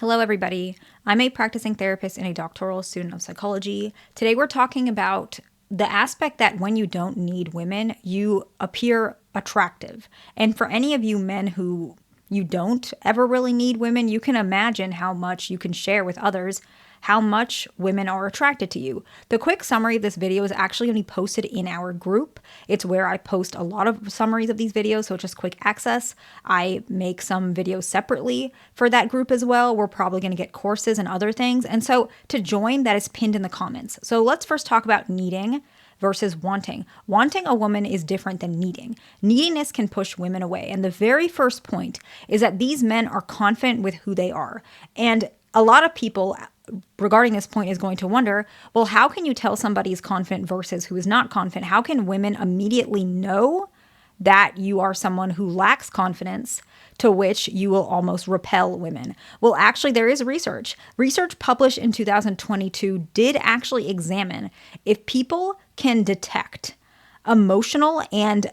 Hello, everybody. I'm a practicing therapist and a doctoral student of psychology. Today, we're talking about the aspect that when you don't need women, you appear attractive. And for any of you men who you don't ever really need women, you can imagine how much you can share with others how much women are attracted to you. The quick summary of this video is actually going to be posted in our group. It's where I post a lot of summaries of these videos, so it's just quick access. I make some videos separately for that group as well. We're probably going to get courses and other things. And so to join, that is pinned in the comments. So let's first talk about needing versus wanting. Wanting a woman is different than needing. Neediness can push women away. And the very first point is that these men are confident with who they are. And a lot of people regarding this point is going to wonder, well, how can you tell somebody is confident versus who is not confident? How can women immediately know that you are someone who lacks confidence, to which you will almost repel women? Well, actually, there is research. Research published in 2022 did actually examine if people can detect emotional and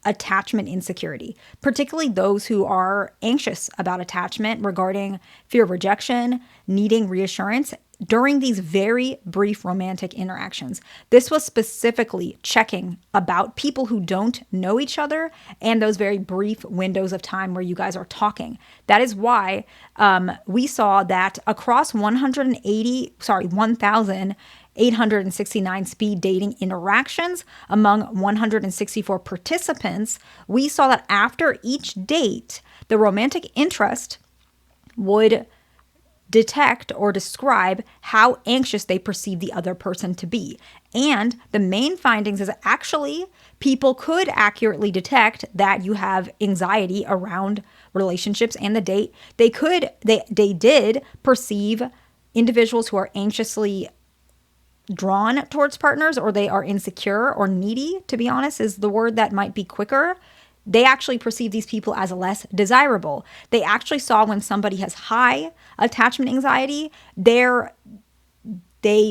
attachment insecurity, particularly those who are anxious about attachment regarding fear of rejection, needing reassurance during these very brief romantic interactions. This was specifically checking about people who don't know each other and those very brief windows of time where you guys are talking. That is why we saw that across 1,869 speed dating interactions among 164 participants, we saw that after each date, the romantic interest would detect or describe how anxious they perceive the other person to be. And the main findings is actually people could accurately detect that you have anxiety around relationships and the date. They did perceive individuals who are anxiously drawn towards partners, or they are insecure or needy, to be honest, is the word that might be quicker. They actually perceive these people as less desirable. They actually saw when somebody has high attachment anxiety, they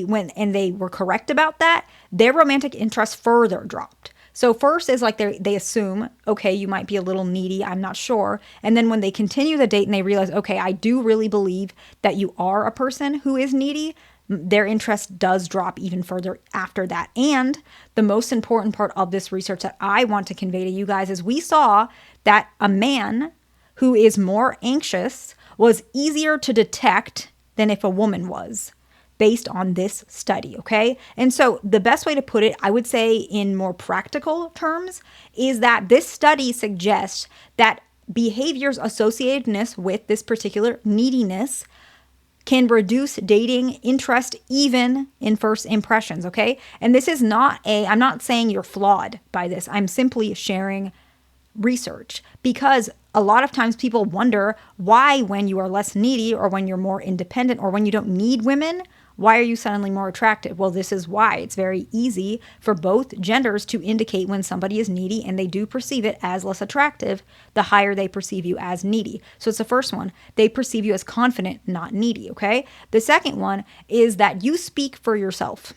were correct about that, their romantic interest further dropped. So first is like they assume, okay, you might be a little needy, I'm not sure. And then when they continue the date and they realize, okay, I do really believe that you are a person who is needy, their interest does drop even further after that. And the most important part of this research that I want to convey to you guys is we saw that a man who is more anxious was easier to detect than if a woman was, based on this study, okay? And so the best way to put it, I would say in more practical terms, is that this study suggests that behaviors associatedness with this particular neediness can reduce dating interest even in first impressions, okay? And this is I'm not saying you're flawed by this. I'm simply sharing research, because a lot of times people wonder why, when you are less needy or when you're more independent or when you don't need women, why are you suddenly more attractive? Well, this is why. It's very easy for both genders to indicate when somebody is needy, and they do perceive it as less attractive the higher they perceive you as needy. So it's the first one. They perceive you as confident, not needy, okay? The second one is that you speak for yourself.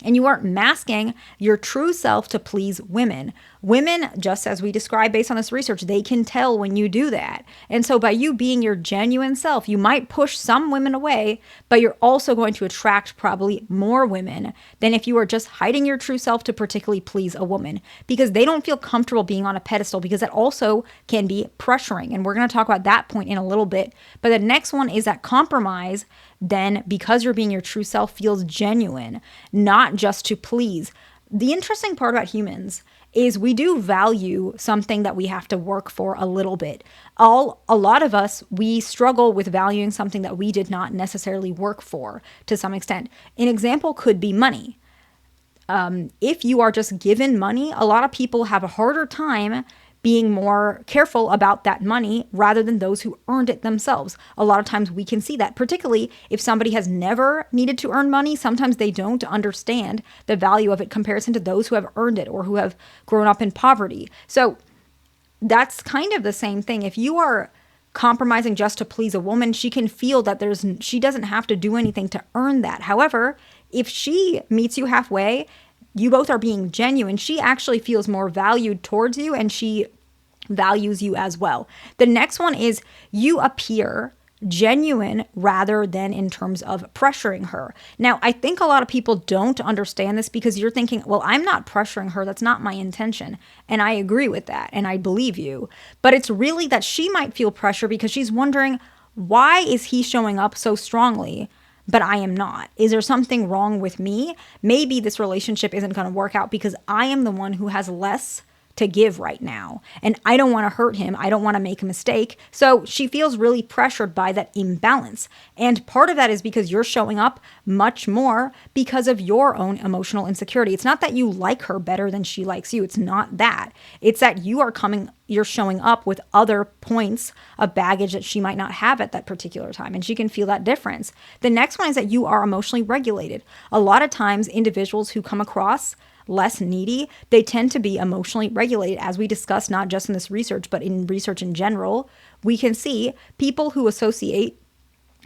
And you aren't masking your true self to please women. Women, just as we described based on this research, they can tell when you do that. And so by you being your genuine self, you might push some women away, but you're also going to attract probably more women than if you were just hiding your true self to particularly please a woman, because they don't feel comfortable being on a pedestal, because that also can be pressuring. And we're going to talk about that point in a little bit. But the next one is that compromise, then, because you're being your true self, feels genuine, not just to please. The interesting part about humans is we do value something that we have to work for a little bit. A lot of us, we struggle with valuing something that we did not necessarily work for to some extent. An example could be money. If you are just given money, a lot of people have a harder time being more careful about that money rather than those who earned it themselves. A lot of times we can see that, particularly if somebody has never needed to earn money, sometimes they don't understand the value of it comparison to those who have earned it or who have grown up in poverty. So that's kind of the same thing. If you are compromising just to please a woman, she can feel that she doesn't have to do anything to earn that. However, if she meets you halfway, you both are being genuine, she actually feels more valued towards you, and she values you as well. The next one is you appear genuine rather than in terms of pressuring her. Now, I think a lot of people don't understand this because you're thinking, well, I'm not pressuring her. That's not my intention. And I agree with that. And I believe you. But it's really that she might feel pressure because she's wondering, why is he showing up so strongly, but I am not? Is there something wrong with me? Maybe this relationship isn't going to work out because I am the one who has less to give right now. And I don't want to hurt him. I don't want to make a mistake. So she feels really pressured by that imbalance. And part of that is because you're showing up much more because of your own emotional insecurity. It's not that you like her better than she likes you. It's not that. It's that you're showing up with other points of baggage that she might not have at that particular time. And she can feel that difference. The next one is that you are emotionally regulated. A lot of times individuals who come across less needy, they tend to be emotionally regulated. As we discussed, not just in this research, but in research in general, we can see people who associate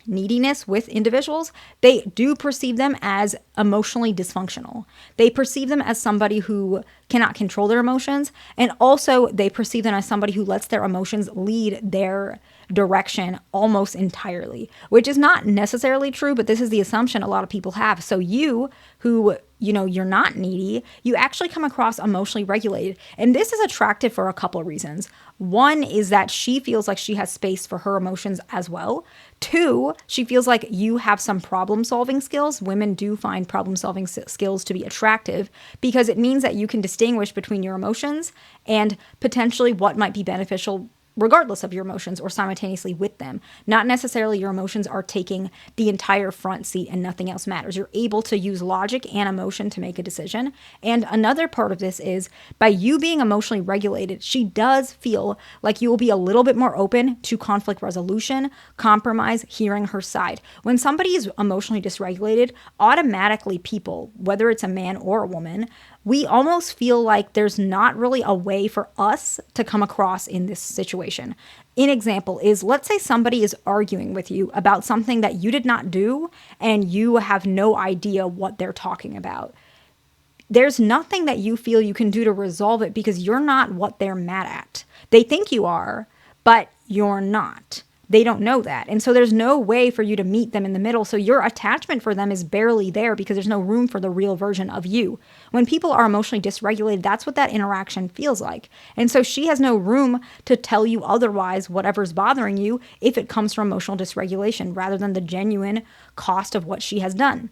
neediness with individuals, they do perceive them as emotionally dysfunctional. They perceive them as somebody who cannot control their emotions. And also they perceive them as somebody who lets their emotions lead their direction almost entirely, which is not necessarily true, but this is the assumption a lot of people have. So you who, you're not needy, you actually come across emotionally regulated. And this is attractive for a couple of reasons. One is that she feels like she has space for her emotions as well. Two, she feels like you have some problem solving skills. Women do find problem solving skills to be attractive because it means that you can distinguish between your emotions and potentially what might be beneficial regardless of your emotions or simultaneously with them. Not necessarily your emotions are taking the entire front seat and nothing else matters. You're able to use logic and emotion to make a decision. And another part of this is by you being emotionally regulated, she does feel like you will be a little bit more open to conflict resolution, compromise, hearing her side. When somebody is emotionally dysregulated, automatically people, whether it's a man or a woman, we almost feel like there's not really a way for us to come across in this situation. An example is, let's say somebody is arguing with you about something that you did not do and you have no idea what they're talking about. There's nothing that you feel you can do to resolve it because you're not what they're mad at. They think you are, but you're not. They don't know that. And so there's no way for you to meet them in the middle. So your attachment for them is barely there because there's no room for the real version of you. When people are emotionally dysregulated, that's what that interaction feels like. And so she has no room to tell you otherwise whatever's bothering you if it comes from emotional dysregulation rather than the genuine cost of what she has done.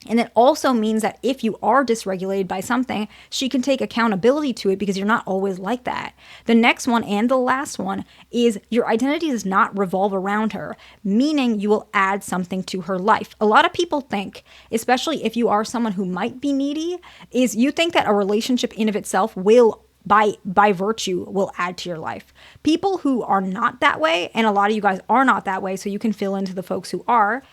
And it also means that if you are dysregulated by something, she can take accountability to it because you're not always like that. The next one and the last one is your identity does not revolve around her, meaning you will add something to her life. A lot of people think, especially if you are someone who might be needy, is you think that a relationship in of itself will by virtue will add to your life. People who are not that way, and a lot of you guys are not that way, so you can fill into the folks who are,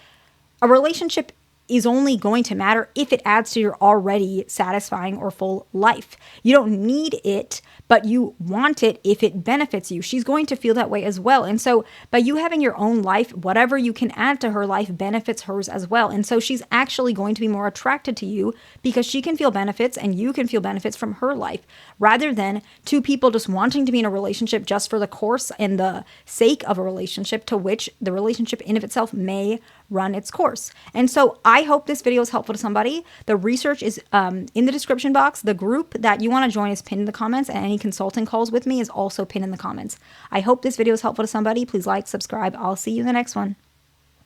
a relationship is only going to matter if it adds to your already satisfying or full life. You don't need it, but you want it if it benefits you. She's going to feel that way as well. And so by you having your own life, whatever you can add to her life benefits hers as well. And so she's actually going to be more attracted to you because she can feel benefits and you can feel benefits from her life rather than two people just wanting to be in a relationship just for the course and the sake of a relationship to which the relationship in of itself may run its course. And so I hope this video is helpful to somebody. The research is in the description box. The group that you want to join is pinned in the comments, and any consulting calls with me is also pinned in the comments. I hope this video is helpful to somebody. Please like, subscribe. I'll see you in the next one.